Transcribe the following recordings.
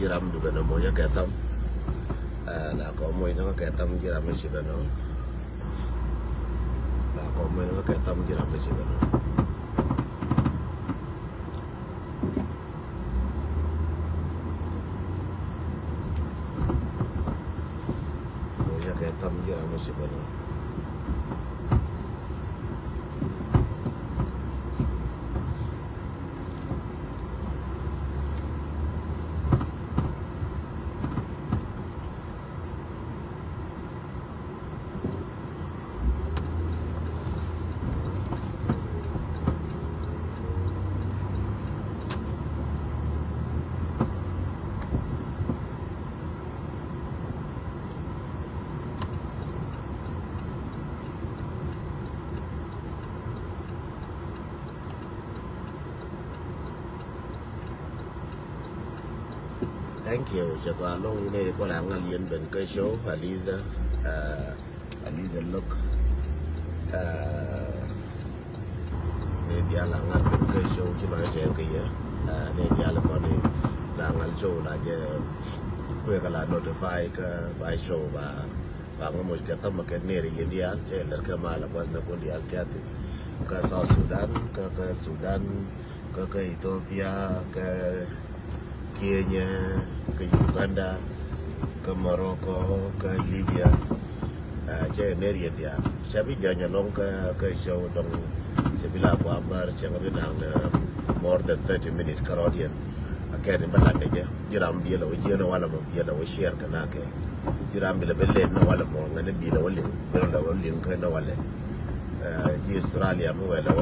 jiram du beno mo ya ketam la ko mo no ketam jiram si beno la ko mo no ketam jiram si beno mo ya ketam jiram si beno Thank you. Jago along ini ko lang alien ben ke show Aliza look maybe alang al ben ke show cuma je ke ya ne dia la ko ni lang al show la je ko kala notify ke by show ba ngamos ke tam ke ne ri india je la ke mala was na ko dia tiati ke South Sudan ke Sudan ke Ethiopia ke Kenya, ke Uganda, ke Morocco, ke Libya, je neri dia. Sabi jangan long ke show dong. Sebila aku ambar, jangan bilang more than 30 minutes karodian. Akan imbalan aja. Jiram bila ujian wala mo bila o share kana ke. Jiram bila belen na wala mo ngane bila walin ke na wala. Di Australia mo wala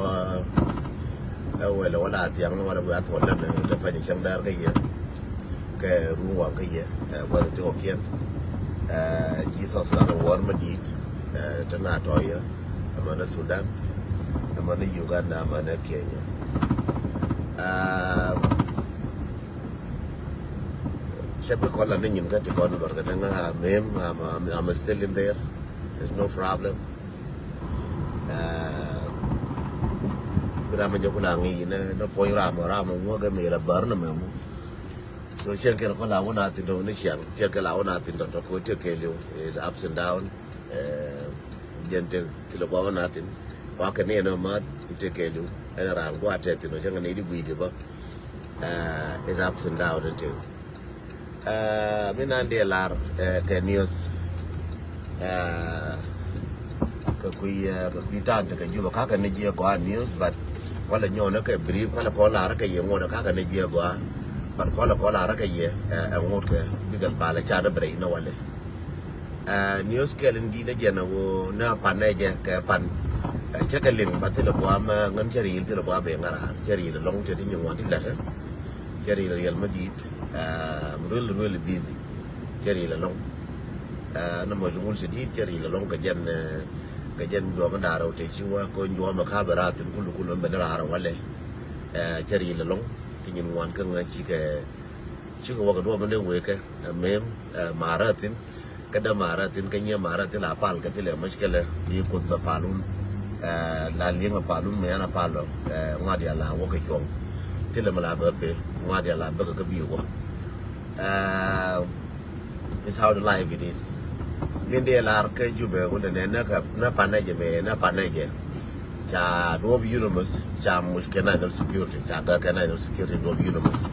tiang wala buat wala na dapat nyang dar ke ya. Ke ruang ke ya wala tu okian Jesus la war madit tana toya amana Sudan amana Uganda amana Kenya shabi kola nin ka ti kono barka nga mem I'm still in there. There's no problem. Birama jokulangi na point rama mo ga mera barna memo. So chen ke ko la wona tin do ni chen ke la wona tin do ko te ke lu is ups and down gente kilo ba wona tin wa ke ne no ma te ke lu era ran gwa te tin chen ne di gwi de ba is ups and down too mina de lar ke news ka kui tan te ke ju ka ne je ko news but wala nyona ke brief kala ko la ra ke ye ngona ka ne je go but kola ara ka ye ngot ke bigal bala cha da bre no wale news ke len di na jena wo na paneje ke pan che ke ling batilo kwa ma ngan cheri tilo kwa be ngara cheri le long te di nywan ti la cheri le Real Madrid really busy cheri le long na mo jungul se di cheri le long ka jen do ma daro te chiwa ko njo ma ka baratin kullu be dara wale cheri le long tin wan ka nga chi ko wa do mane we ke mem maratin kada maratin kanya maratin la pal ka tile mashkala yi ko ba palun la linga palun me ana palo ngadi ala wo ka chong tile mala ba pe ngadi ala ba ka bi wo it's how the life it is minde la ka jube wala ne na panaje me na panaje cha do yunumus cha mushkena no security cha ga kana no security do yunumus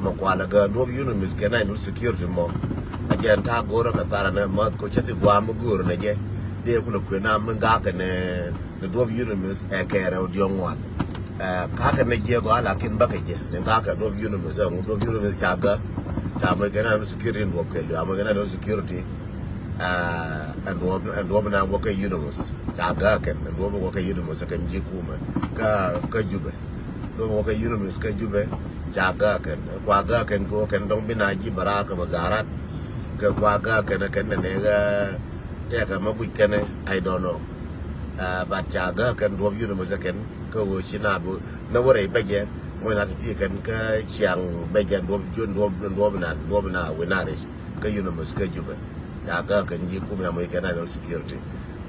mo kwala ga do yunumus kana no security mo ajen ta goro ka tara na mat ko chati gwa mo goro na je de ku ko na mun ga ka ne do yunumus e ka ra odi onwan ka ka ne je go ala kin ba ka je ne ga ka do yunumus do yunumus cha ga cha mo kana no security do ke lo mo kana no security and na wo ka yunumus chaga ken ndo mo ka yudu mo sa kan ji kuma ka jube do mo ka yudu mo ka jube chaga ken kwa ga ken ko ken dong bina ji baraka mazarat ka kwa ga ken ne ga te ka ma bu ken I don't know ba chaga ken do yudu mo sa ken ko wo china bu na wore beje mo na ti ken ka chiang beje do na winare ka yudu mo ka jube chaga ken ji kuma mo ken na security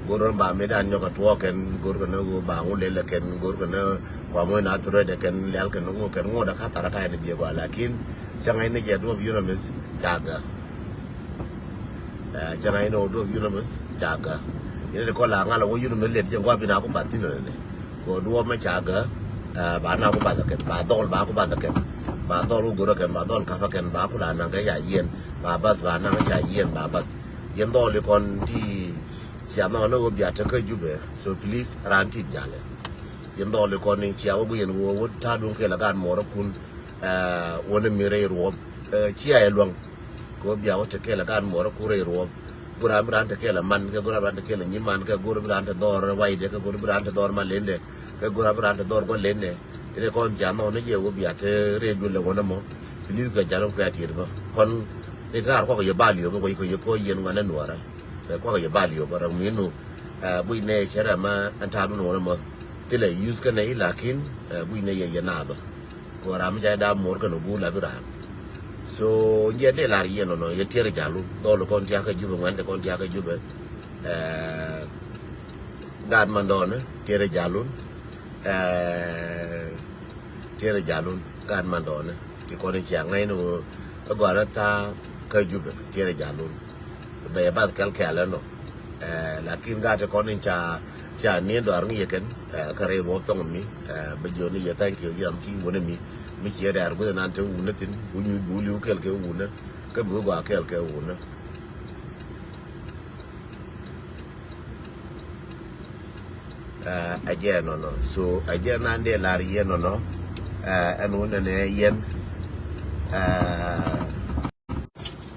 goron ba medan nyoka tuoken gor na go ba ngulele ken gor na kwa mo na tore de ken lel ken ngo da kata ka ni je go lakin changai ne je do unamis chaga changai no do unamis chaga ine ko la ngala wo unamis le je ngwa bina ko batino ne ko do ma chaga ba na ko ba da ken ba dol ba ko ba da ken ba dol go ro ken ba dol ka fa ken ba ko la na ga ya yen ba bas ba na cha yen ba bas yen dol kon ti siamo no bi ataka jube so please ranti jale yen dol kon ni chiawo bu yen wo ta dun ke la gan moro kun wona mi re ro chia e long ko bi awo te ke la gan moro ku re ro gura mi ran te ke la man ke gura ran te ke la ni man ke gura ran te dor wai de ke gura ran te dor ma lende ke gura ran te dor ko lende ire kon jamo no je wo bi ate re du le wona mo please ga jalo ko ati ba kon ni tar ko ye bali yo ko yen ngana nuara ko ye bali yo bara minu bu ne chera ma anta du no mo tele use ka nei lakin bu ne ye na ba ko ram ja da mor ka no bu la bira so ye de la ye no ye tere jalu do lo kon tia ka jube ngande kon tia ka jube gad mandone tere jalun tere jalun gad mandone ti ko ni chia ngai no agora ta ka jube tere jalun be ba kal kala no lakin ga te konin cha ni do arngi yeken kare ro tong mi be joni ya thank you yam ti wona mi che dar bu nan te wona tin bu ñu bu liu kel ke wona ke bu ga kel ke wona again no so again ande lar yen no an wona ne yen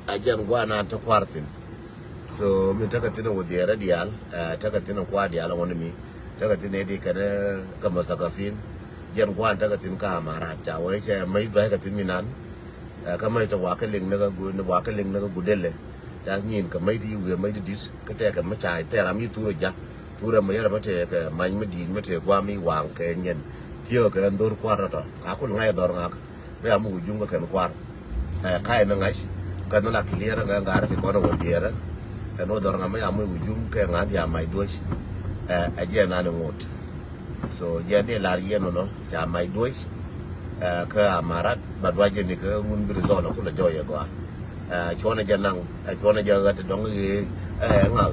ajan gwana ta kwartin so mi taka tina wodi radial taka tina kwa dial woni mi taka tina di kada kama sakafin jan gwan taka tin ka mara ta wai che mai ba ka tin minan kama ita wa ka ling naga gu ne wa ka ling naga gudelle da min ka mai di we mai di dis ka ta ka ma cha ta ram yi turo ja tura mai ra mate ka man mi di mate gwa mi wang ka nyen tio ka ndor kwara ta ka ko ngai dor ngak be amu junga kan kwar kai na ngai kan la clear nga ngar ti kono wodiera no dor nga mai amu ujum ke ngadi ya mai dosh aje na ne ngot so je ne la yeno no cha mai dosh ka amarat badwaje ni ka run bi zo ko la joye go chona janang chona jaga te dong ye nga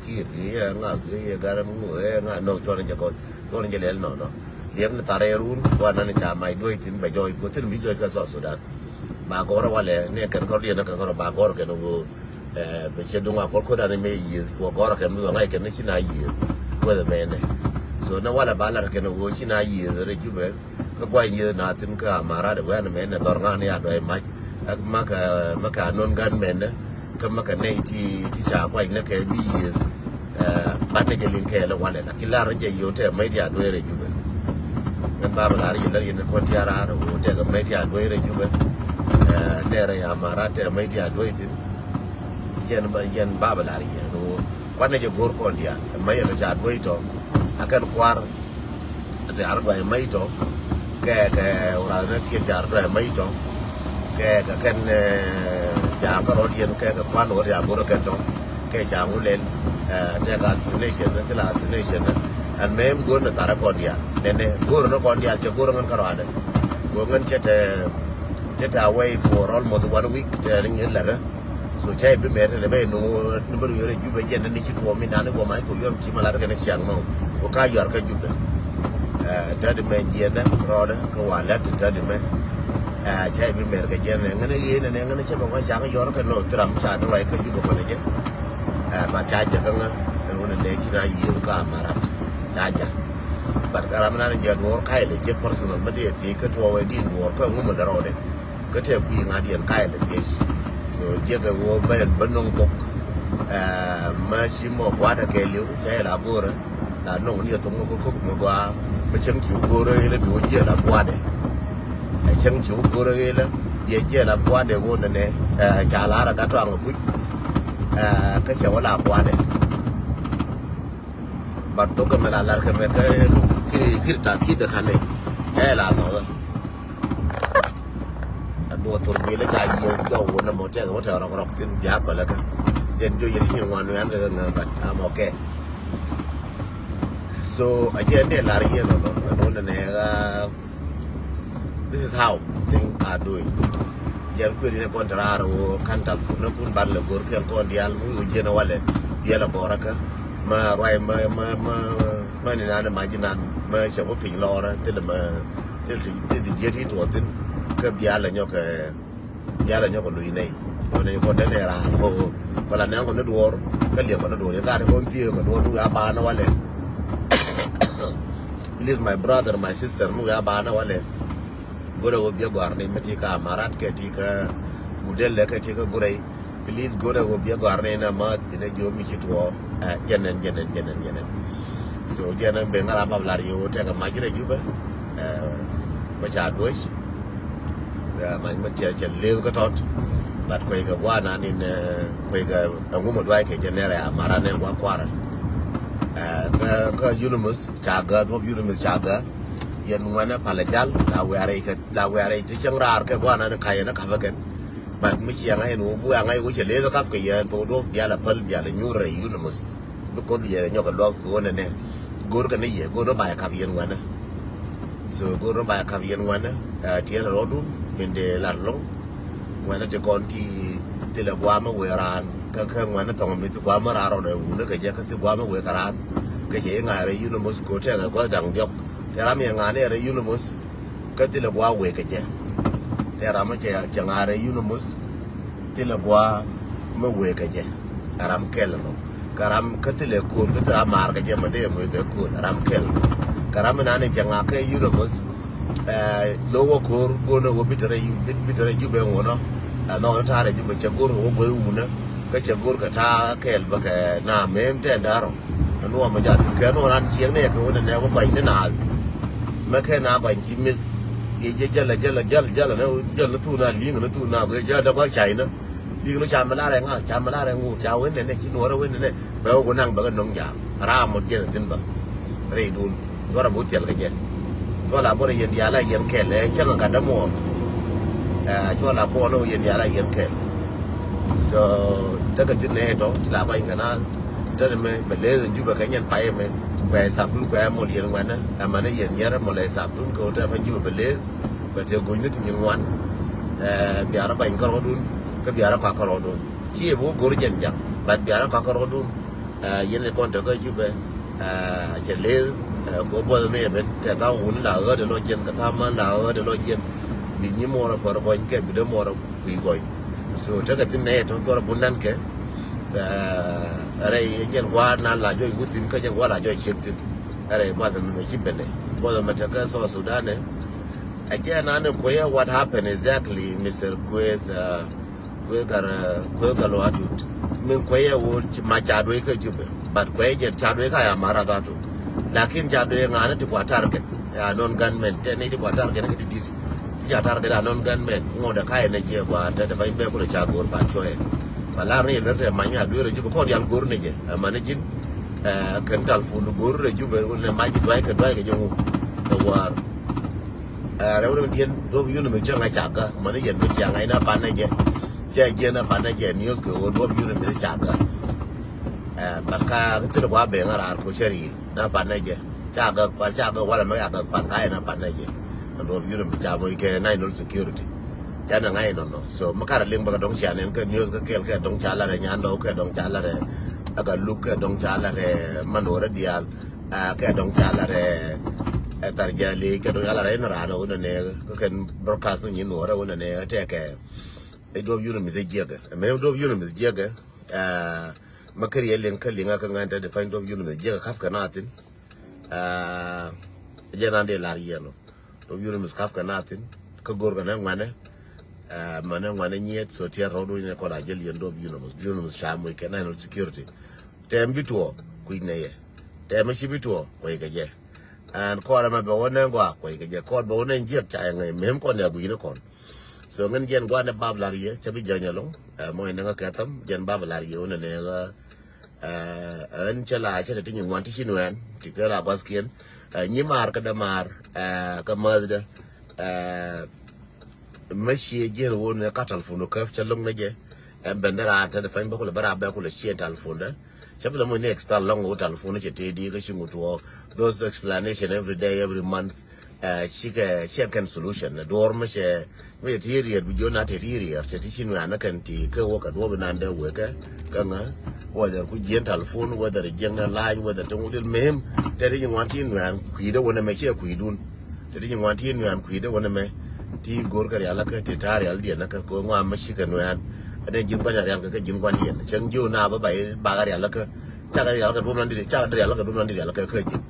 ki nga garam nga no chona jago chona jelel no liam na tarerun wana ni cha mai doy tin ba joy ko tin mi joy ka so sudan ba goro wale ne kan ko riena kan ko ba goro kan go be che dunga ko da ne me yi ko goro kan mi ngai kan ni china yi ko da me ne so na wala ba la kan go china yi re jube ko gwa yi na tin ka mara da wa ne me ne dor nga ne ya do mai maka non gan me ne kan maka ne ti cha kwa ne ke bi ba ne ke lin ke la wale la kila re je yo te mai dia do re jube kan ba la ri la yin ko ti ara o te ga mai dia do re jube nere ya marate mai dia do itin yen ba la ri no kwane je gor ko ndia mai ra ja do ito akan kwar de argo mai to ke ora ne ke ja do mai to ke kan ja ko ro dien ke kwan ro ya gor ke to ke ja ngulen te ga destination ne la destination an mem go na tara ko ndia ne gor no ko ndia che gor ngan karo ade go ngan chete away for almost 1 week telling you letter so chai be mere ne be no number yore jube jenne ni chito mi nane go mai ko yor ki mala ka ne chiang no ko ka yor ka jube tadi men jenne rode ko wala tadi me chai be mere ka jenne ngane yene ne ngane che ba ja ka yor ka no tram cha do ka jube ko ne je ba cha ja ka nga ne ne china yi ka mara cha ja bar karam na ne je do kai le je personal ma de ti ka to we din do ko ngum da rode ka te ku ngadi en kai le ti so je ga wo ben banong tok ma shi mo kwa da ke liu che la gora la no ni to mo ko mo gwa ma chen chu gora ile bi wo je la kwa de chen chu gora ile ye je la kwa de wo ne cha la ra ka to ang ku ka che wala kwa de bar to ka me la ka me ka kiri ta ki da khane la no do to be le ka yi do wona mo te ko ta ro tin ya ba la ka yen jo yeti ni wan yan ga na but I'm okay so again de la ri no ne ga this is how things are doing jel ko ni kontra ro kantal no kun balle gor kel ko ndial mu jena wale yela boraka ma rai ma ni na ma jinan ma chabo pin lora til ma til jeti to tin ka biala nyoka lui nei ne ko ne ra ko la ne ko ne duor ka le ko ne duor ga ko ntie ko duor ya ba na wale please my brother my sister mu ya ba na wale gora wo biya gwarne mati ka marat ke tika budelle ke tika gurai please gora wo biya gwarne na ma ina jo mi kitwo jenen so jenen be ngara bablar yo te ka majira juba ma cha dosh man ma cha le ko tot bat ko ga wana nin ko ga nguma dwai ke jenera mara ne kwa kwara ka unimus chaga do unimus chaga yen wana palajal la ware ti changrar ke wana ne kayena ka bagen bat mi chi ngai no bu ngai ko chele do kaf ke yen to do biala pal biala nyure unimus bu ko ye nyoka do ko ne gor ka ne ye gor ba ka yen wana so gor ba ka yen wana ti ro dum bende larlong wana te konti te la guama weran ka wana to mi to guama raro de una ka je ka te guama we karan ka je ngare unimus ko te ga ko dang jok ya mi ngane re unimus ka te la gua we ka je te ra ma che ngare unimus te la gua ma we ka je aram kel no karam ka te le ko ka tra mar ka je ma de mo ga ko aram kel karam na ne janga ka unimus lowo kor gono wo bitere jube wono no tare jube chagor wo go una ka chagor ka ta kel baka na mem te ndaro no ma jatin ka no ran chieng ne ka wona ne wo kwai ne na ma ka na kwai chi mi ye jala ne jala tu na li no tu na go jala ba chai na li no cha ma la re ngu cha wen ne chi no ra wen ne ba go nang ba nong ja ra mo je tin ba re dun do ra bo tel ka je cho là bữa nay giờ là yên kẹt đấy chắc là cả đám mồ cho là cô nó yên giờ là yên kẹt so tất cả chuyện này đó là vậy cái nó cho nên mình lấy được giúp cái nhân phải mình quay sập luôn quay một liền ngoan á mà nó yên nhớ ra một lấy sập luôn cô ta phải giúp mình lấy và theo cô nhớ thì nhiều ngoan bây giờ bệnh có rồi cái bây giờ có rồi chỉ bố cô chân chẳng bây giờ có rồi yên này con trở cái giúp chỉ lấy ko bodo me ben te ta un la ga de lo jen ka ta man la ga de lo jen bi ni mo ra por ko nke bi de mo ra ku go so ta ka tin ne to for bunan ke are yen wa na la jo gutin ka jen wa la jo chektin are ba da me kibene bodo mata ka so Sudan again and what happened exactly Mr. Kwegalo atut min kwaya wo ma chadwe ka jube but kwaya je chadwe ka ya mara datu lakin chadwe ngana ti kwa target ya non gunmen te ni ti kwa target ki ti ya target ya non gunmen ngoda ka ne je kwa ta da fain be ko cha gor ba choe bala ni le te manya do re jube ko yal gor ne je amane jin kan tal fu gor re jube ne ma ji dwai ka jongu ka war rewre dien do yunu me changa chaga mane yen do changa ina panaje je na panaje news ko do yunu me chaga barka te ko be ngara ko cheri na panaje chaga pa chaga wala me aga pangai na panaje do yunu me chamo ke national security jana ngai no so makara ling ba dong chanen ke news ka kel ke dong chala re nyando ke dong chala re aga look ke dong chala re manora dial ke dong chala re tarjali ke do yala rena rana wona ne ko ken broadcast ni no ra wona ne te ke e do yuna mi zejega me do yuna mi zejega makari yelen kallinga ka nganta de fain do yuna mi zejega kafka natin jena de la rieno do yuna mi kafka natin ka gorga na ngane mana ngane nyet so tie rodo ne ko la jel yendo yuna mi shamu ke na security tembito kuine ye temishibito ko ige and call them about one and go up. You get called by one and jet, and mem con there, we con. So when Jen go on the Bablaria, Chabi Janalong, Moina Catam, Jen Bablario, and Chala, chatting in one tissue, and Tikara Baskin, Nimar Kadamar, Kamadra, Meshi Jen won a cattle from the curve, Chalong Naje, and Bendera, and the fine Bacula Barabacula, she and Alfonda. Chapel money expel long hotel phone those explanation every day, every month. she can solution door me she we theory bu jo na theory te ti nu ana kan ti ke wo ka do ba nan da we ka nga whether ku jen telephone whether jen line whether to mudil mem te ti ngwan ti nu an ku ida wona me che ku idun te ti ngwan ti nu an ku ida wona me ti gor ka ya la ka ti tar ya dia na ka ko ngwa ma shi ka nu an ade jin kwa ya ka jin kwa lien chen jo na ba ba ga ya la ka cha ga ya ka du nan di cha ga ya la ka du nan di ya la ka jin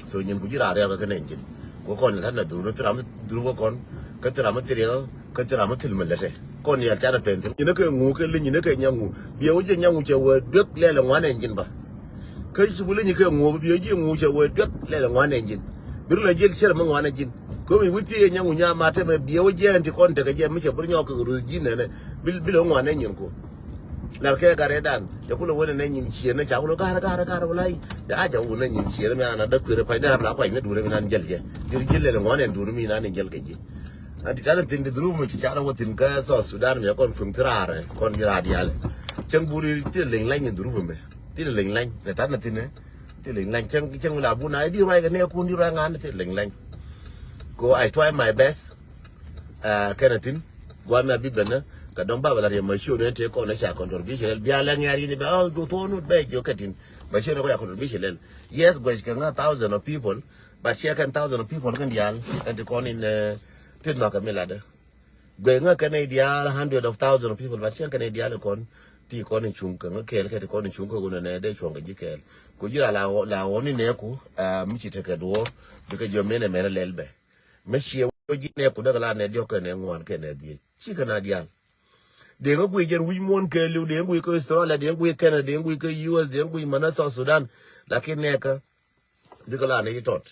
so nyin ku jira ya ka ne jin ko kon la na du no tra du ko kon ka tra ma trio ka tra ma til ma le kon ya cha da pen ni ne ka ngu ke le ni ne ka nyangu bi o je nyangu che we duk le le ngwa ne jin ba ka su bu le ni ka ngu bi o je ngu che we duk le le ngwa ne jin bir la je che ma ngwa ne jin ko mi wuti ye nyangu nya ma te me bi o je anti kon de ka je mi che bur nyoka ru jin ne bil ngwa ne nyin ko la ke gare dan ya kula wona ne nyin chi ne cha kula gara walai da aja wona nyin chi ne na da ku re pa da la pa ne du re nan jel je dir jel le ngwa ne du mi na ne jel ke je anti tana tin de drum mi cha watin ka so Sudan me kon fum trare kon gira dial chang buri ti ling lang drum me ti ling lang ne tana tin ne ti ling lang chang la bu na di rai ga ne ku di rai ngan ti ling lang go I try my best kanatin gwa me bi bena ka don ba la ma show ne te ko na cha contribution bi ala ngari ni ba do to no be jo katin ma show ne ko ya contribution yes go is kan 1,000 of people but share kan 1,000 of people kan dial and kon in tin no ka melada gwe nga kan dial 100 of 1,000 of people but share kan dial kon ti kon in chung kan ke ke kon in chung ko ne de chung ga jikel ko jira la woni ne ku mi ci te ka do bi ka jo mene lelbe me shi ji ne ku daga la ne dio ka ne ngwan ke ne di ci kana dial de nga gwe jen wi mon ke lu de ngwe ko Australia de ngwe Canada de ngwe ko US de ngwe mana South Sudan lakini ne ka bi ka la ne tot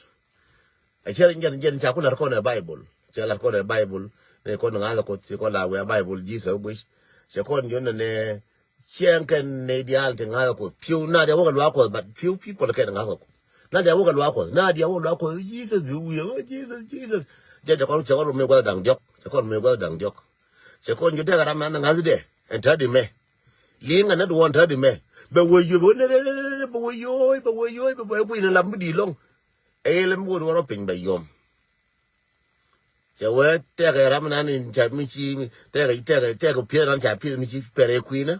a cher jen cha ku la ko ne Bible che la ko ne Bible ne ko nga la ko ti ko la we Bible Jesus bush che ko nyo ne chen kan ne dial te nga ko few na de wo ka ko but few people ke nga ko na de wo ka ko na de wo ka ko Jesus bi wi Jesus je ko me ko dang jok che ko me ko dang jok che ko nyo de ga ma nga zide en ta di me linga na do won ta di me be wo yo ne be wo yo be wo na lam di long e le mo do ro pin be yom che we te ga ram na ni cha mi chi te ga pie ran cha pie mi chi pere kuina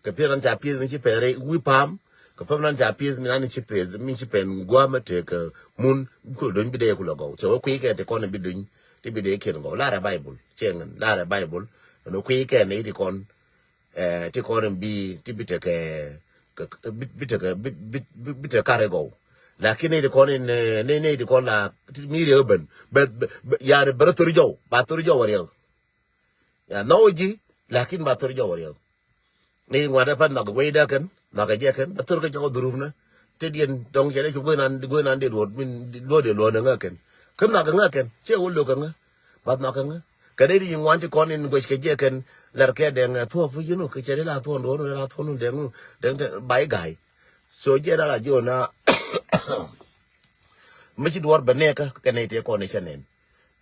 ka pie ran cha pie mi chi pere wi pam ka pam ran cha pie mi na ni chi pe mi chi pen gwa ma te ka mun ko don bi de ku lo go che we ku ke te ko ne bi dun ti bi de ke go la ra Bible chen la ra Bible no ku ke ne di kon ti kon bi ti bi te ke bi te kare go lakini di kon ne di kon la mi re ben ya re baratori jo ba tori jo wariyo ya noji lakin ba tori jo wariyo ni ngwada pan na go da kan na ga je kan ba tor ka jo durufna te dien dong je ko go nan de do min do de lo na ngaken kam na ga ngaken che wo lo kan ba na kan ka de ni ngwan ti kon ni go ke je kan lar ke de nga tho fu you know ke che la tho ndo la tho nu de bai gai so je la jo na michi duar baneka kene te ko ne chanen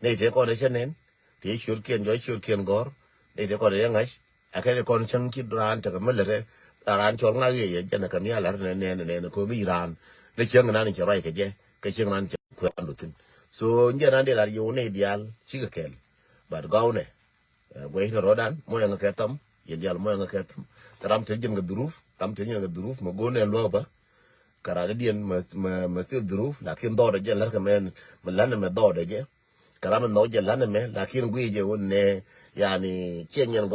ne te ko ne chanen te shur kien gor ne te ko ne ngai akere kon chang ki dran ta kamalere ran chol nga ye jana kam ya lar ne ko bi ran ne chang na ni charai ke je ke chang nan ko andutin so njana de lar yo ne dial chiga kel bar gaune we no rodan mo yang ke tam ye dial mo yang ke tam ram te jeng duruf mo gone lo ba karade dien ma sil duruf lakin do de lar kamen malana me do de je karama no je lana me lakin gui je wonne yani chenyen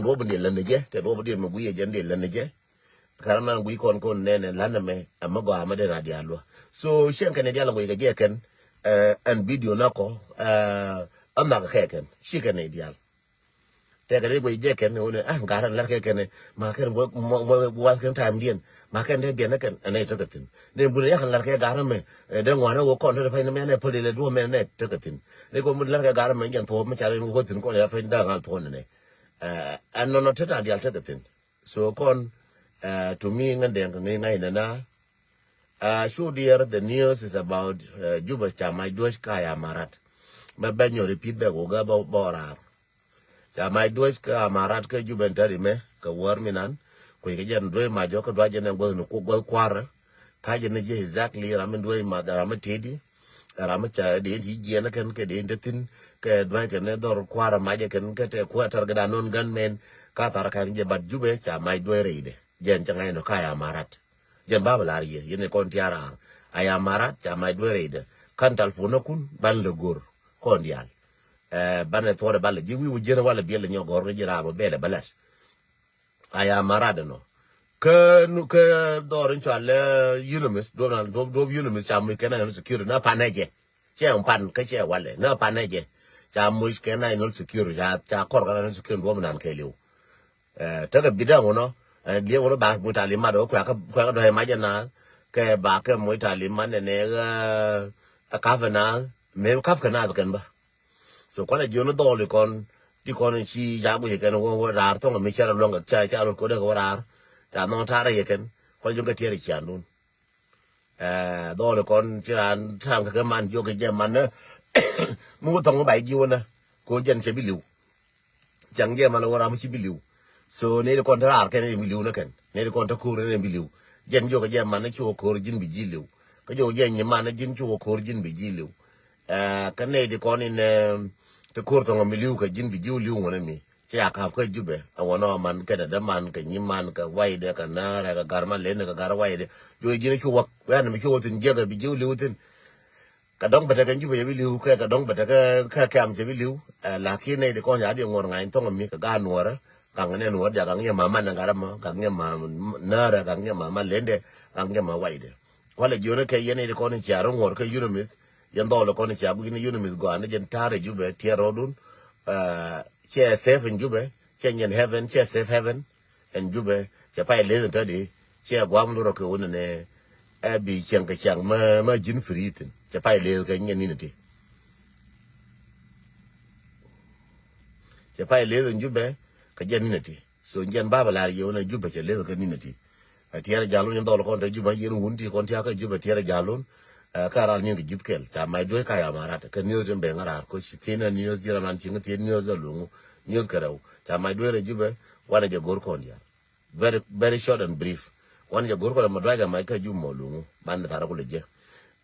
do bende lana je te do bende mo gui je ndel lana je karama gui kon nene lana me amago amade radialo so shen kan dialo gui je ken an video nako amma ka ken shi kan dial te ga gui je ken wonne ngaran lar ke ken ma ken mo wa kan time dien ma ken de bien ken anay to katin ne bu ya kan lar ke garan me de ngwana wo kon de fa ne me ne poli le do me ne to katin ne ko mu lar ke garan me ngan to me chare ko tin ko ya fa nda ngal to ne an no to ta dial to katin so kon to me ngan de ngai na show there the news is about Juba Chama Dosh Kaya Marat ma banyo repeat be go ga borar Chama Dosh Kaya Marat ke Juba ntari me ka war minan ko ke jan doy ma joko do jene go no ko go kwara ka jene je exactly ramen doy ma da ramen tedi ramacha de ti je na kan ke de tin ke dwa ke ne dor kwara maje kan ke te kwatar ga non gunmen ka tar kan je bad jube cha mai dwe reide jen cha ngai no kaya marat jen babala ye yene kon tiara aya marat cha mai dwe reide kan talfona kun ban le gor kon dial bane thore balle ji wi jere wala biele nyogor jira bo bele balas aya marada no ke dorin chale unimis do unimis cha mu kana no security na paneje che un pan ke che wale na paneje cha mu kana no security cha kor kana no security do nan ke liu ta ga bidan no die wono ba mu tali ma do kwa do ma jana ke ba ke mu tali man ne ga ka vana me ka kana kan ba so kwa jono dole kon di kon chi ya bu yeken wo rar to mi chara longa cha ro ko de ko rar ta no tare yeken ko junga tiere chandun dole kon chiran tang ka man yo ke je man mu tong ba ji wona ko jen che biliu chang je man wora mu chi biliu so ne kon rar ken ne biliu na ken ne kon ta ku ne biliu jen yo ke je man ne chu ko jin bi ji liu ko yo je ni man jin chu ko jin bi ji liu ka ne di kon in te kurto ngo miliu ka jin bi jiu liu ngone mi che aka ka jube awono man ka da man ka nyiman ka waide ka nara ka garma lene ka gar waide jo jine chu wak wan mi chu tin jega bi jiu liu tin ka dong bata ka jube bi liu ka dong bata ka kam je bi liu lakini de kon ya di ngor ngai to mi ka ga nuora ka ngene nuora ja ka nge mama na garama ka nge mama nara ka nge mama lende ka nge ma waide wala jone ka yene de kon charo ngor ka yunumis yando lo kon chabu ni yunumis go ane jen tare jube tierodun che safe in jube che nyen heaven che safe heaven en jube che pai le tadi che gwam lo ko ne bi chen ka chang ma jin fritin che pai le ka nyen ni ti che pai le jube ka jen ni ti so jen baba la yo na jube che le ka ni ti tiere jalun yando lo kon de jube yen wunti kon tia ka jube tiere jalun kara ni gi gitkel ta mai do ka ya marata ka news be ngara ko chitina news jira man chinga ti news lungu news karau ta mai do re jube wana je gor kon ya very short and brief wana je gor ko ma draga mai ka jumo lungu ban ta ra ko leje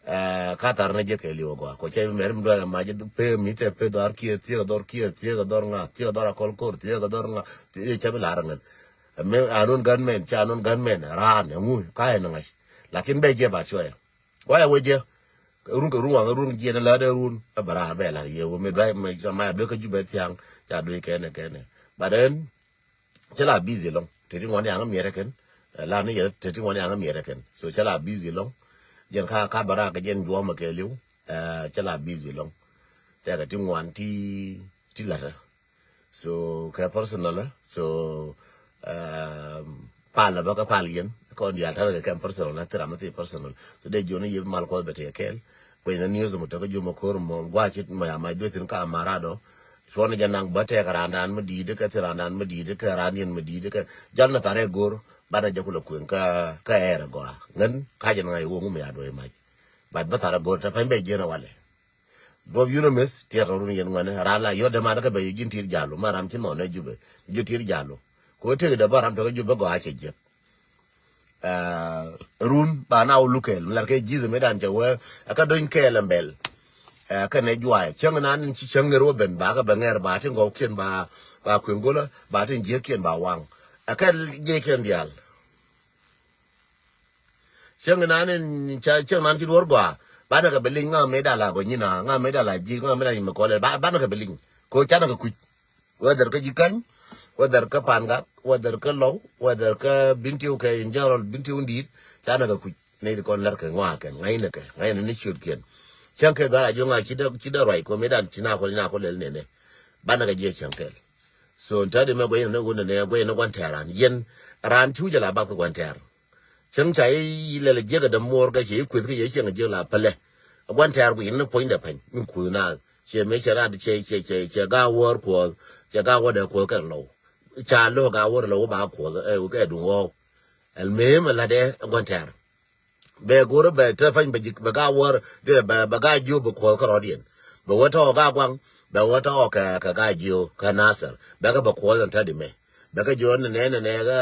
ka tar na je ke liwo ko che mer mdo ga ma je pe mi te pe dar ki ti dor nga ti dor kol kor ti dor nga ti che be larangan me anun gunmen cha anun gunmen ran ngu ka en ngai lakin be je ba choya waya weje run ka run je na la de run bara be la ye wo me dai me ma do ka jube tiang cha do kene baden chala busy long te ti ngoni ang miere ken la ni ye te ti ngoni ang miere ken so chala busy long jen ka bara ka jen do ma ke liu chala busy long te ka ti ngwan ti la so ka personal so pala ba ka palien kon ya tara ka personal na tira mate personal so de joni ye mal ko bete kel ko ina news mo to ko jumo kor mo gwachit mo ya mai dutin ka marado so ne janang bate ka randan mo di de ka tirandan mo di de ka ranin mo di de ka janna tare gor bada jakulo kuen ka era go ngan ka jan ngai wo mo ya do mai bad batara gor ta fambe jena wale do yunomis tierro run yen ngane rala yo de ma ka be jintir jalo maram ti no ne jube jutir jalo ko te da baram to jube go ache je run ba na ulukel lar ke jize medan je we aka don kel mbel ka ne jwa chang nan chi chang ro ben ba ka banger ba tin go ken ba kwingola ba tin je ken ba wang aka je ken dial chang nan chang nan ti wor gwa ba na ka belin nga medala go nyina nga medala ji nga medala ma ko le ba na ka belin ko cha na ka ku whether ka jikan whether ka panga whether ka low whether ka binti ka in general binti undi cha na ka ku ne ko lar ka ngwa ka ngai na ni shoot ken chang ka ga jo nga chi da roi ko medan china ko le ne ba na ka je chang ka so ntade me go yin ne go ne go yin gwan taran yen ran tu jala ba ko gwan tar chang chai le je ga da mor ga che ku ye chang je la pale gwan tar bu yin point da pen min ku na che me chara de che ga wor ko che ga wo de ko ka lo cha lo ga wor lo ba ko o ka du wo el me ma la de gwan tar be go be ta fan be ga wor de ba ga ju bu ko ka rodien be wo to ga gwang be wo to ka ga ju ka nasar be ga ba ko ta de me be ga jo ne ga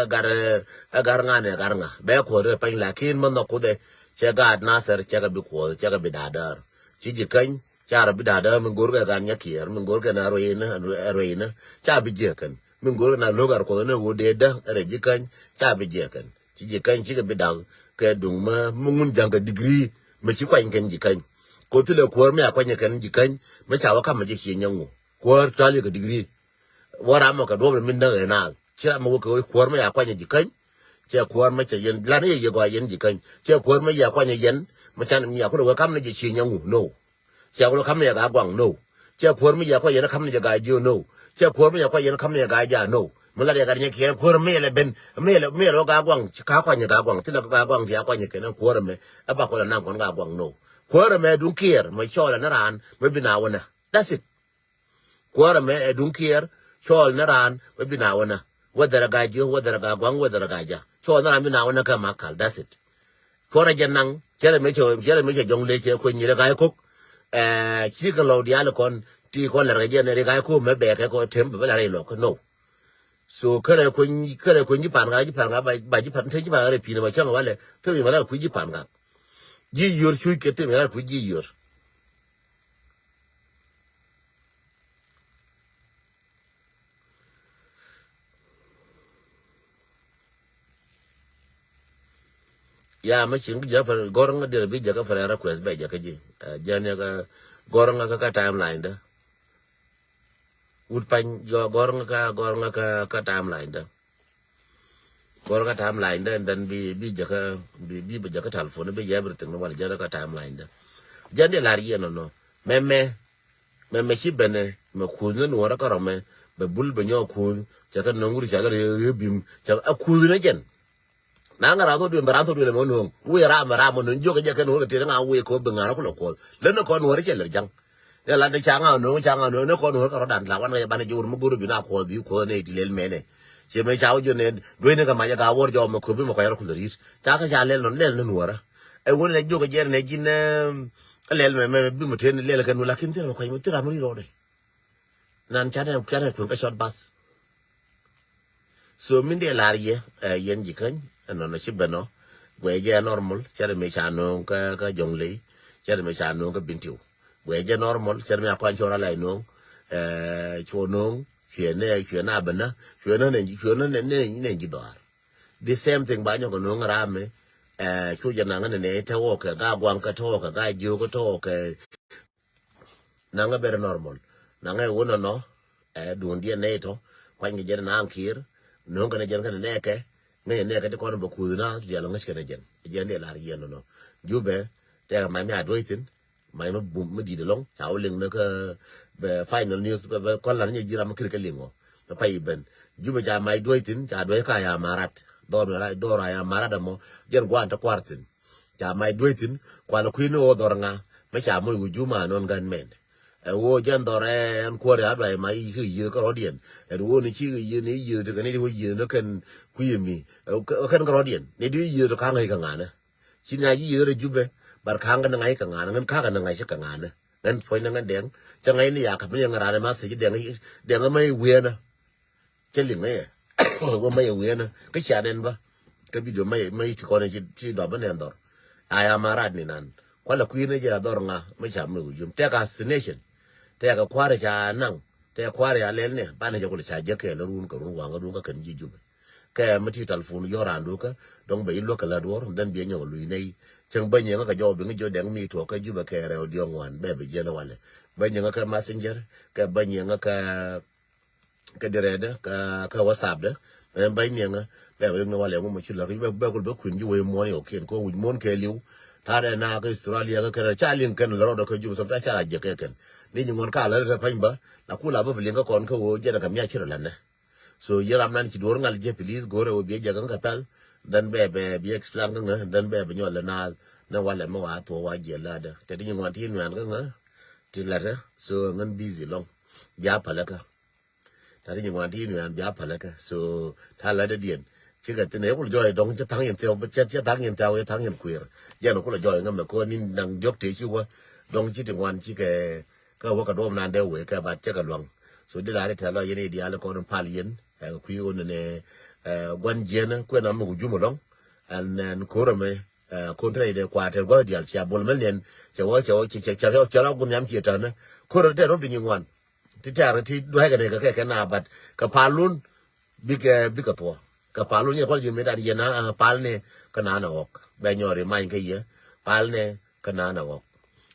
gar nga be ko re pan lakin man no ko de che ga nasar che ga bi ko che ga bi dadar chi ji kan cha ra bida da min gor ga nya kier min gor ga na roina cha bi je kan min gor na logar ko na wo de da re ji kan cha bi je kan chi ji kan chi ga bida ka dung ma mun jang ga degree ma chi kwa kan ji kan ko tule ko me akwa nya kan ji kan ma cha wa ka ma ji chi nyangu ko ta le ga degree wara ma ka do min da na cha ma ko ko me akwa nya ji kan che ko ma che yen la ne ye go yen ji kan che ko ma ya kwa nya yen ma cha mi ya ko wa kam ne ji chi nyangu no che ko kam ne ga gwang no che ko mi ya kwa yen kam ne ga ji no che ko mi ya kwa yen kam ne ga ja no mala ya ga nya ke ko me le ben me lo ga gwang ka kwa nya ga gwang ti la ga gwang ya kwa nya ke na ko me aba ko na kon ga gwang no ko me dun kier ma shola na ran me bina wana that's it ko me dun kier shol na ran me bina wana whether ga ji whether ga gwang whether ga ja shol na ran bina wana ka makal that's it ko ra janang chere me jong le che ko ni ga ko chi ka lo dia le kon ti ko la ga je ne ga ko me be ko tem be la re lo ko no so kare ko ni pan ga ba ji pan te ji ba re pi ne ma chang wa le te mi ma la ku ji pan ga ji yor chu ke te mi la ku ji yor ya ma chin ja fa gorong de bi ja ka fa request ba ja ka ji ja ne ga gorong ka timeline da ut pan yo gorong ka timeline da gorong ka timeline da dan bi ja ka bi ja ka telephone bi ja everything no wala ja ka timeline da ja de la ri no me chi bene me ku no no ra ka ro me be bul be nyo ku ja ka no nguri ja la re bim ja a ku ne gen na ngara to dun baranto dun mo no we ra mo no jo ga ka no te nga we ko be ngara ko ko le no ko no re che le jang ya la de changa no ko no ka ro dan la wan ga ba ne jur mo guru bi na ko bi ko ne ti le me ne che me chao jo ne do ne ga ma ja ga wor jo mo ko bi mo ko yar ko le rit ta ka ja le no ra e won le jo ga je ne jin le me bi mo te ne le ka no la kin te mo ko mo te ra mo ri ro de nan cha ne ko ka short bus so min de la ye yen ji kan no na chibeno gwe je normal chere me chano ka jongle chere me chano ka bintiu gwe je normal chere me akwan chora lai no chono chena bana ne jidor the same thing ba nyo no ngrame chu jana ngane ne te wo ka ga gwang ka to ka ga ju ko to ka na nga ber normal na nga wono no duon die ne to kwa ngi je na ankir no ngane je ngane ke ne ka de ko no ku na ya lo ngaske ne jen de la ri no jube te ma mi adroitin mai ma bum ma di de long chao ling no ka be final news be ko la ni jira ma kir ka lingo na pai ben jube ja mai doitin ja doi ka ya marat do ra ya marat mo jen gwan ta kwartin ja mai doitin kwa la kuino dor nga ma cha mo juma non gan men wo jen dore en ko ra dai mai hi ko rodien wo ni chi yi ni yi de ni wo yi no kan ku yimi kan rodien ni di yi to ka ngai ka ngana chi na yi re jube bar ka ngan ngai ka ngana ngan ka ka ngai ka ngana ngan foi na ngan deng cha ngai ni ya ka mi ngara ma si deng mai we na che ling mai wo mai we na ka cha den ba ka bi do mai chi ko ne chi do ba ne ndor aya marad ni nan kwala ku ne ja dor nga ma cha mu jum te ka destination te ka kware cha nang te kware ya len ne ba ne jo ko cha je ke lo run ko run wa nga run ka kan ji jube ke mati telefon yo randu ka dong be lo ka la dor dan be nyo lu nei chang ba nyen ka jo be ngi jo deng mi to ka jube ke re dio ngwan be be je no wale ba nyen ka messenger ka ba nyen ka direde ka whatsapp de ba nyen be be no wale mo chi la ri be ko be kun ji we mo yo ken ko wi mon ke liu tare na ka Australia ka kera chalin kan lo do ka jube som ta chala je ke ken ni ngon ka la ta pamba na kula ba bilinga kon ka wo je da kam ya chira la ne so yaram nan ci dor ngal je please gore wo be jagan ka tal dan be explain nga dan be nyola na wala ma wa to wa je la da te ni ngon tin nan nga ti la da so ngan busy long ya palaka ta ni ngon tin nan ya palaka so ta la da dien ci ga te ne ko joy dong ta tang yin te ba cha tang yin ta we tang yin queer ya no ko joy ngam ko ni nang jok te chi wa dong chi te ngon chi ke ka wa ka dom nan de we ka ba cha ka long so de la ta lo yin di ala ko no pal yin ku yo ne gwan jena ko na mu jumo long an ko rame kontra ide kwate go dial cha bol melen cha la gun yam chi tan ko ro ro bin ngwan ti tar ti do ha ga ke na bat ka palun big to ka palun ye ko ju me da ye na pal ne ka na na ok be nyori mai ke ye pal ne ka na na ok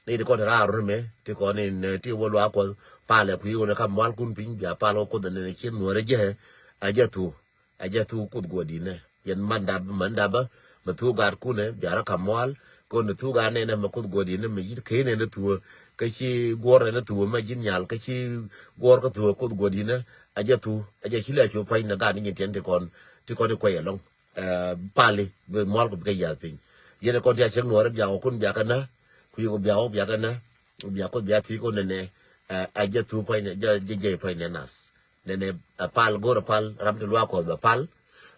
ni de ko ra ro me ti ko ni ti wo lo ko pale ku yo na ka mal kun pin bia palo ko de ne chin no re je aja tu ku go di ne yen manda ba ma tu gar ku ne bia ra ka mal ko ne tu ga ne na ma ku go di ne me yi ke ne tu ka chi gor ne tu ma jin nyal ka chi gor ka tu ku go di ne aja chi la chu pa na ga ni tin te kon ti ko de ko ye long pali be mal ko ke ya pin ye ne ko ti chen no re bia ko bia ka na ku yo bia ka na bia ko bia ti ko ne aja tu pa ne je pa ne nas ne pal gor pal ram te lwa ko ba pal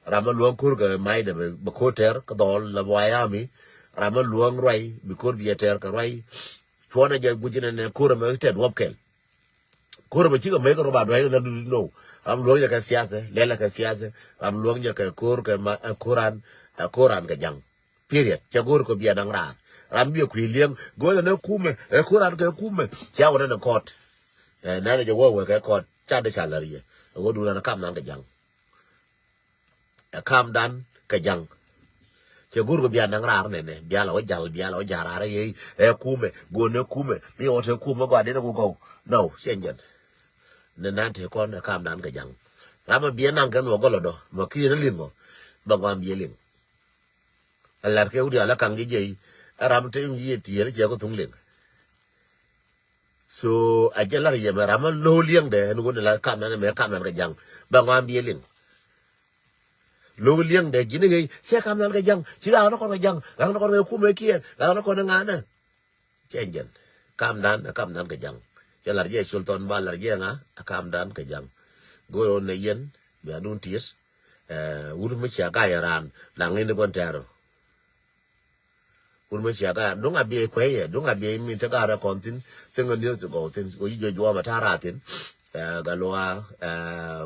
ram luong kur ga mai de ba ko ter ka dol la wayami ram luong rai bi kur bi ter ka rai chona je gujine ne kur ma te wop kel kur ba chi ga me ko ba do da du no ram luong ya ka siasa lela ka siasa ram luong ya ka kur ka ma kuran ga jang period cha gor ko bi dang ra ram bi ku lieng go na kume kuran ka kume cha wona na court na ne je wo ka court cha de cha la ri go du na kam nan ka jang kam dan ka jang che gur go bia nang rar ne bia la o jara re kume go ne kume mi o te kume go de go no shenjen ne nan te kon kam dan ka jang rama bia nang kan go lo do mo ki ne lingo ba ngam bia ling alar ke uri ala kang je ram te yi ti le che go tung ling so ajala ye rama lo liang de no go la kam nan me kam nan ka jang ba ngam bia ling lo liang de gini ngai se kam nan ga jang chi la no kon ga jang la no kon ku me kia la no kon nga na chenjen kam nan ga jang che la ye sultan ba la ye nga kam dan ga jang go ne yen be adun tis ur me cha ga yaran la ngai ne kon taro ur me cha ga do nga be kwe ye do nga be mi ta ga ra kon tin tengo ne go tin go yi jo ma ta ra tin ga lo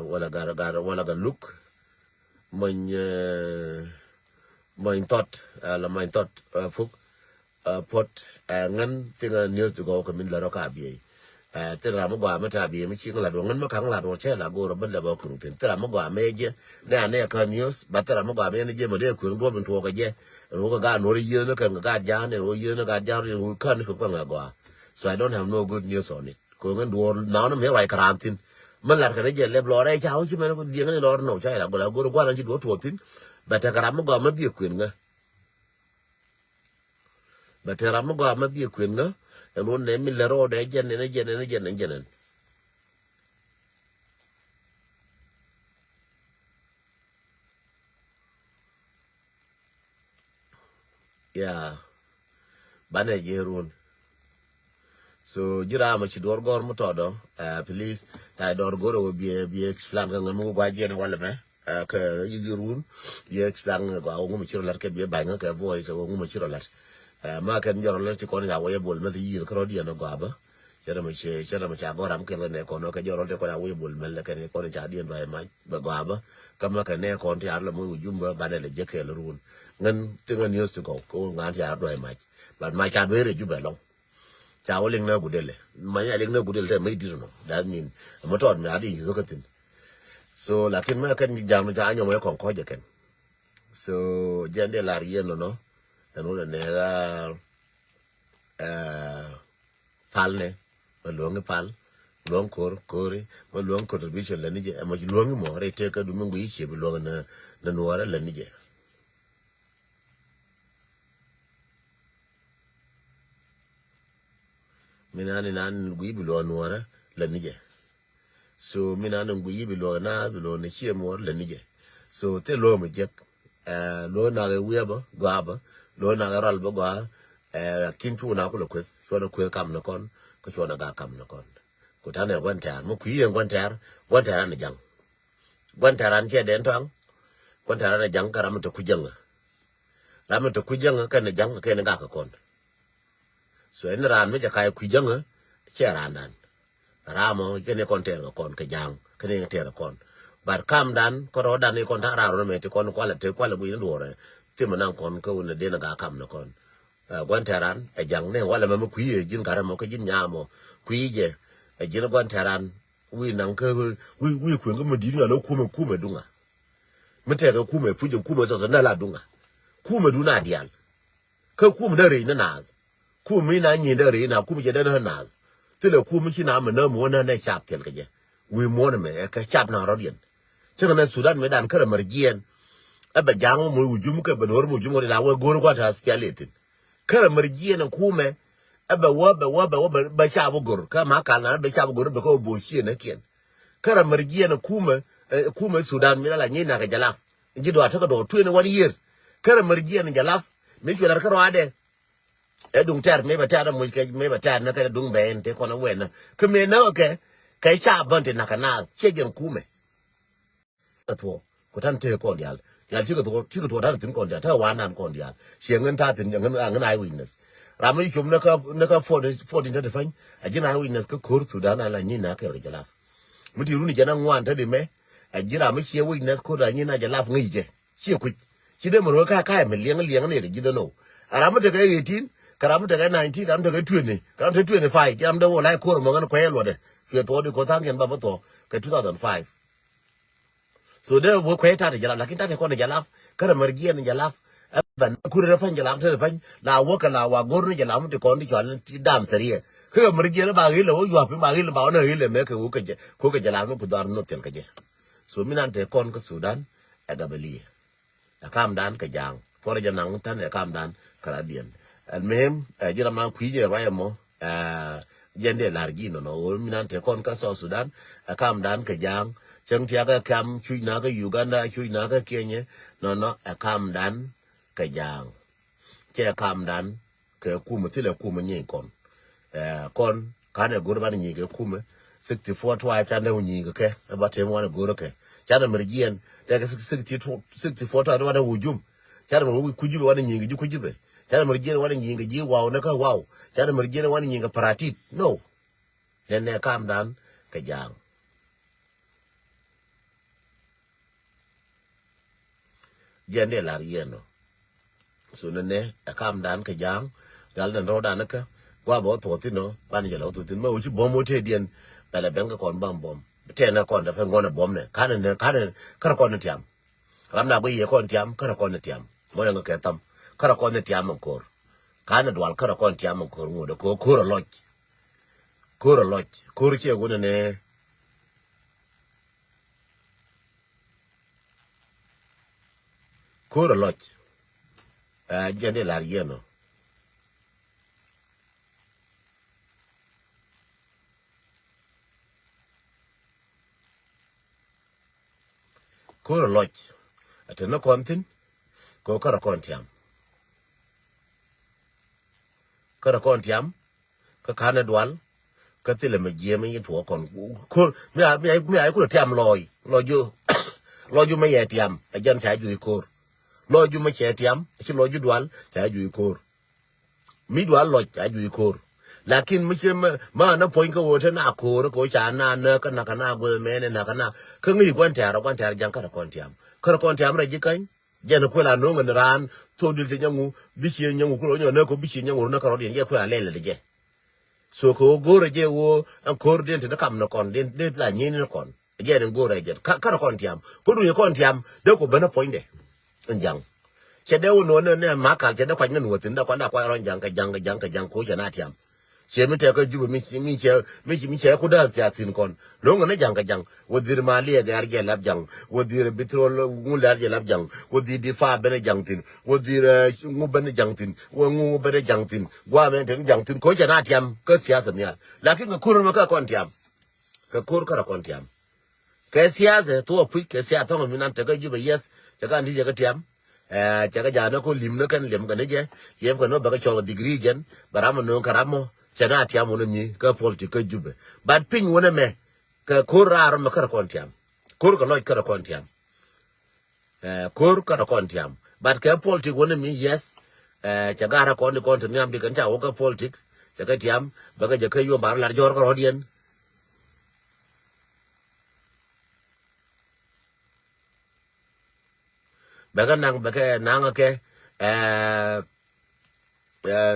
wala ga look mình tot là mình tot phúc pot ngân tiếng news to go mình là đó cả bì tức là một quả mà trả bì mình chỉ là đồ ngân mà kháng là đồ che là go rồi bên là bao cùng tiền tức là một quả mấy chứ nè cái news bắt tức là một quả mấy này chứ mà để cuốn đồ mình thua cái chứ rồi cái gà nó đi nó cần cái gà giá này rồi nó gà giá rồi cần phải bằng quả so I don't have no good news on it có ngân đồ nó mấy loại càm tin mình làm cái này giờ lẹp lò đây cháu chứ mà nó còn điên cái lò nó chạy là go qua là chỉ đồ thua tin bata karama go ma bi kwin nga bata karama go ma bi kwin nga e mon ne mi lero de jenen ya bana jerun so jira ma ci dor gor mu todo please tay dor goro bi explain nga mu go jene wala me ka yirun ye explain go ngum ci rolat ke bi ba nga ka voice go ngum ci rolat ma kan joro la ci kon ya wo ye bol ma yi ko di na go aba jara ma ci go ram ke ne ko no ka joro de ko ya wo ye bol mel ka ne ko ne ja di ba ma ba go aba kama ka ne ko ti arla mu jumba ba ne le je ke run ngan tinga news to go ko ngan ya do ma ba ma cha do re ju ba long cha wo ling na gudele ma ya ling na gudele te mai di no that mean ma to me adi yo ka tin so lakin ma kan jam ja anyo mo kon ko je ken so jende la rieno no no ne ga palne ma luong pal luong kori ma luong contribution la ni je ma luong mo re te ka du mungu yi bi luong na nuara la ni je minani nan gui bi luong nuara la ni je so minani gui bi luong na bi luong ne chi mo la ni je so te lo mo je lo na ga wiya ba ga ba lo na ga ral ba ga kintu na ko ko so ko kam na kon ko so na ga kam na kon ko ta ne gwan tar mo ku yen gwan tar na jang gwan tar an je den tang gwan tar na jang karam to ku jang ram to ku jang ka na jang ka ne ga ka kon so en ran me ja kai ku jang che ran dan ramo ke ne kon ter ko kon ka jang ke ne ter kon bar kam dan ko ro dan ni kon ta ra ro me te kon ko la te ko la bu yin do re ti manang kon ko ne de na ga kam na kon gwan taran a jang ne wala ma ku ye jin gara mo ka jin nya mo ku je a jin gwan taran wi nang ka wi ku ngam di na lo ku me dunga mete ga ku me pujin ku me so na la dunga ku me duna dial ka ku me da re na ku me na nyi da re na ku me je da na ti le ku me chi na me na mo na na chap tel ka je wi mo na me ka chap na ro dien che na Sudan me dan ka mar gien aba jang mo wujum ka banor mo jumo la wa gor kwa ta spialetin kala marjiye na kume aba wa ba shabu gor ka ma kana ba shabu gor ba ko bo shi na ken kala marjiye na kume Sudan mi la nyina ka jalaf ngido ataka do 21 years kala marjiye na jalaf mi chula ka ro ade edung ter me ba ter mo ke me ba ter na ka dung ben te kona wena ke me na ke kai sha bante na kana chegen kume to ko tan te ko dial ya chi ko to tan tin ko dia ta wa nan ko dia she ngen ta tin ngen ai witness rami shum na ka 14 ta fan a jina ai witness ka kor Sudan ala ni na ka jalaf muti runi jana ngwan ta de me a jira mi she witness ko da ni na jalaf ngi je she ku shi de mo ka me liang ne ga gido no aramu ta ga 18 karamu ta ga 19 karamu ta ga 20 karamu ta 25 jam da wala ko mo ngan ko yelo de she to de ko tan gen ba to ka 2005 so there wo kweta ta jalaf lakini tate ko ne jalaf kara margiya ne jalaf ban kure rafan jalaf ta ban la wo ka la wa gor ne jalaf te ko ndi chal ti dam sariye kara margiya ba gile wo yo ba gile ba ona gile me ka ko ka jalaf no pudar no tel ka je so minan te kon ka Sudan e gabali ya kam dan ka jang for janang tan e kam dan kara dien al mehem jira man kuije rayamo jende largino no minan te kon ka Sudan e kam dan ka jang chẳng thà cái cam chui na cái Uganda chui na cái Kenya nó cam đan cái giang che cam đan cái kuma thì là kuma nhỉ con cái này gồm bao nhiêu cái kuma 64 tribe cha đâu nhiều cái bắt thêm một gồm cái cha nó mergian cái 64 tribe nó hujum cha nó kujube nó nhiều cái kujube cha nó mergian nó nhiều cái wow nó cái wow cha nó mergian nó nhiều cái paratit no nên cam đan cái giang jende lar yeno so ne akam dan ka jang dal dan roda naka gwa bo to tino ban je lo to tin mo uchi bom te dien bala benga kon bam bom te na kon da fe ngona bom ne kana kara kon tiam ram na bo ye kon tiam kara kon tiam mo yang ka tam kara kon tiam kor kana dwal kara kon tiam kor ngodo ko kor loj kor che gona ne kor loj jende lar yeno kor loj atena kontin ko kara kontiam ka kana dwal ka tile me jeme yito kon ko mi ai ko tiam loju me yetiam ajan cha ju kor loju me chetiam chi loju dwal cha ju kor mi dwal loj cha ju kor lakin mi chem ma na point ko wote na kor ko cha na kana go me ne na kana ka ngi kwan tar jan kara kontiam ra jikan jen ko la no ngan ran to dil te nyangu bi chi nyangu ko nyo na ko bi chi nyangu na karo din ye ko la le je so ko gore je wo an kor den te kam na kon den de la nyin na kon je den gore je kara kontiam ko du ye kontiam de ko bana point de njang che de wono ne ma kal che de kwa ngan wotin da kwa ron jang ka jang ko jana tiam che mi te ko jubu mi che ko da tia tin kon lo ngane jang ka jang wodir mali e gar je lab jang wodir bitrol ngul dar je lab jang wodir di fa bene jang tin wodir ngu bene jang tin wo ngu bene jang tin gwa men ten jang tin ko jana tiam ko siasa nya lakin ko kur ma ka kon tiam ka kur ka kon tiam ke siasa to pu ke siasa to mi nan te ko jubu yes cha ka ndi je ka tiam cha ka jana ko lim no kan lim kan je yem ko no ba ka cholo degree jen baramo no karamo chana tiam wono mi ka politika jube but ping wona me ka korar ma kara kontiam kor ka loj kara kontiam kor kara kontiam but ka politik wona mi yes chagara kon nyam di kan cha wo ka politik chaga tiam baga je ka yo bar lar jor ko rodien baga nang ke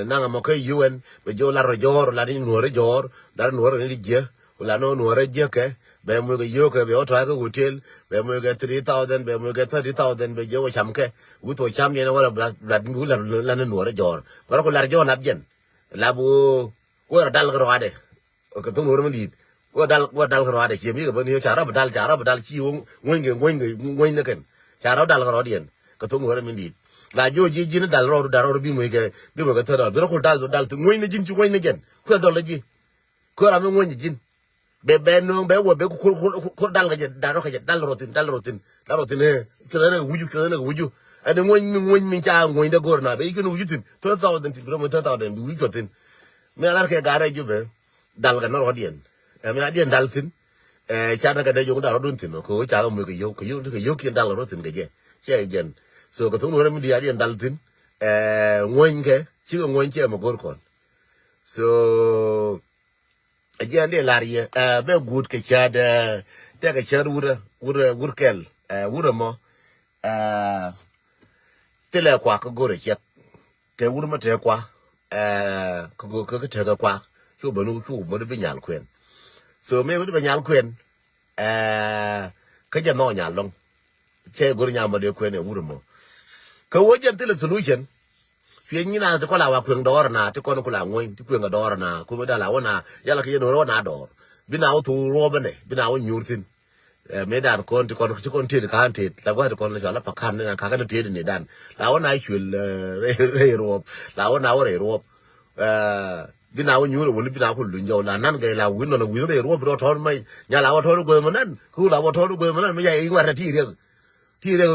nanga mo ke UN be jo la rojor la ni nuore jor dar nuore ni je la no nuore je ke be mo ge yo ke be o ta ke hotel be mo ge 3000 be mo ge 30000 be jo cham ke u to cham ye na wala bla ngu la nuore jor bara ko la jor na bien la bu wo dal gro ade ko to nuore mi wo dal gro ade chi mi ke ni chara ba dal chi ngoi ne ken chara dal gro dien ko to nuore mi la jo ji jin dal ro bi mo ke tora bi ko dal tu ngoi ne jin chu ngoi ne gen ko do la ji ko ra mo ngoi jin be no be wo be ko dal ga dal ro ga dal rotin he ke na wuju ade ngoi mi cha ngoi de gor na be ke no wuju tin to ta den ti bro mo ta den bi wuju tin me alar ke ga ra ju be dal ga no ro dien me adien dal tin cha na ga de jo dal ro tin ko cha mo ke yo ki dal ro tin ga je che gen so ko tun wona mi dia dien dal tin ngwen ke chi ngwen che mo gor kon so aje ande larie be good ke cha de te ke cha wura kel wura mo tele kwa ko gore che ke wura ma te kwa ko te ga kwa chu banu chu mo de nyal kwen so me wo de nyal kwen ke je no nyal long che gor nya mo de kwen e wura mo ka wojen tele solution fiye nyina to kola wa kwen dor na to kono kula ngoin to kwen dor na ko da la wona yala ke no na dor bina o to ro bane bina o nyurtin me dan kon to kono te ka ante la gwa to kono la pa kan na ka kan te ne dan la wona hyul re ro la wona o re ro bina o nyuro woni bina ko lu njaw la nan ga la wino na wino re ro bro to mai nya la wa to go manan ku la wa to go manan me ya yi ngwa ti re tire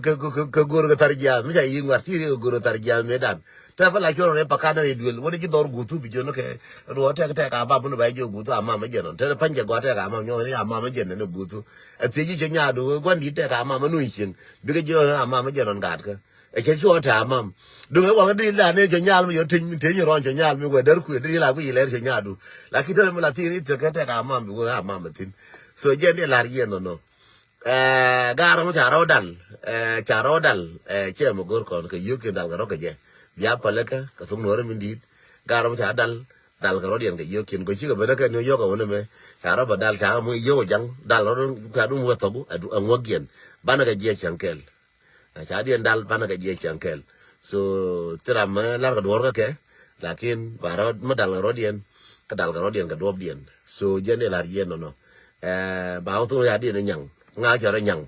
ka gor ga tarja mi ja yingwar tire gor tarja medan ta fa la kyoro ne pakana ne duel woni ji dor gutu bi jono ke ro ta ka ba bu ba jo gutu ama ma jenon ta panje go ta ka ama nyo ni ama ma jenon ne gutu a ti ji nya do go ndi ta ka ama ma nu shin bi ga jo ama ma jenon gat ka e ke jo ta ama do wa ga di la ne jo nya mi yo tin te ni ron jo nya mi go dar ku di la ku ile jo nya do la ki ta mi la ti ni ta ka ta ka ama mi go ama ma tin so je ne la rie no gara mo charo dal che mo gor kon ke yuke dal garo ke je ya palaka ka tung nore min dit gara mo cha dal garo dien ke yuke ko chi ga bana ka no yo ka wona me charo ba dal cha mo yo jang dal ro ka du mo to bu adu ngogien bana ga je chankel cha dien dal bana ga je chankel so tram la ga dor ke lakin baro mo dal garo dien ka dal garo dien ka dob dien so jene la yen no ba to ya dien nyang nga jara nyang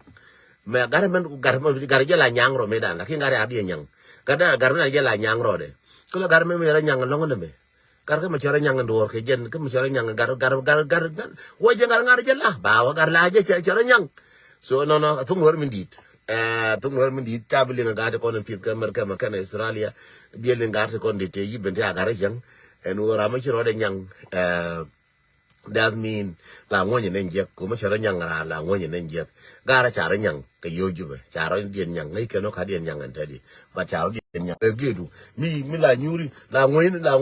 me gar jela nyang ro medan la kin gar abi nyang gar na jela nyang ro de ko la gar me ra nyang lo ngole me gar ka ma jara nyang ndor ke jen ka ma jara nyang gar wo je gar ngar jela ba wa gar la je jara nyang so no tung wor min dit tabli nga ga ko no pit ka mer ka ma kana Australia bi le ngar ko ndite yibente gar jang en wora ma ci ro de nyang that mean la ngonye nenje ko ma chara nyang la ngonye nenje gara chara nyang ka yojube chara dien nyang ngai keno ka dien nyang antadi ba chara dien nyang gedu mi la nyuri la ngonye la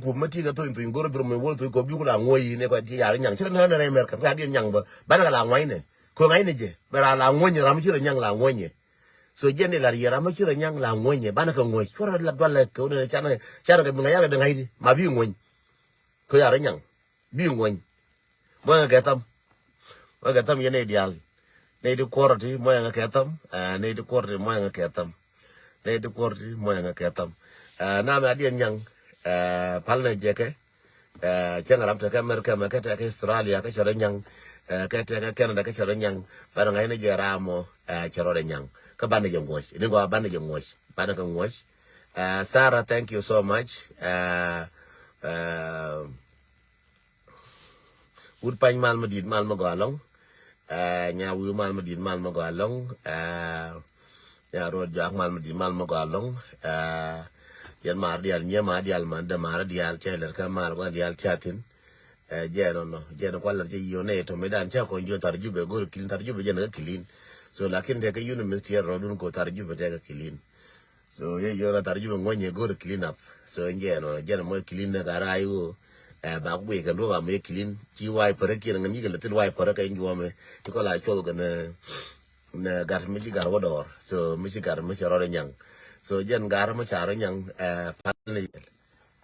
ku mati ga to ngoro bro me wol to ko bi ko la ngoyi ne ko ti yara nyang chara na re mer ka dien nyang ba ga la ngoyi ne ko ngai ne je ba la ngonye ra ma chira nyang la ngonye so jene la yara ma chira nyang la ngonye bana ka ngoyi ko la dwala ko ne chara ga mi yara de ngai ma bi ngoyi ko yara nyang bi ngoy mo nga ketam yene ideal ne di korti mo nga ketam ne di korti mo nga ketam ne di korti mo nga ketam na ma dien nyang palna jeke chenga lapta ka America ma ka ta Australia ka chara nyang ka ta ka Canada ka chara nyang para ngai ne jera mo chara nyang ka bande jeng gosh ni go bande jeng gosh bande ka gosh Sarah, thank you so much would pine mal madid mal magalong nya wu mal madid mal magalong ya road jak mal madid mal magalong yan mar dial nya ma dial man de mar dial cheler ka mar wa dial chatin jeno no ko la je yone to medan cha ko jo tarjube gor kilin tarjube jena kilin so lakin de ka university rodun ko tarjube de ka kilin so ye yo na tarjube ngonye gor clean up so jeno mo kilin na garayu ba we ka do ba me clean ti wai pare ki ngani ga letil wai pare ka injo me to ko la cho ga na gar mi gar wador so mi gar mi ro nyang so jen gar ma charo nyang pan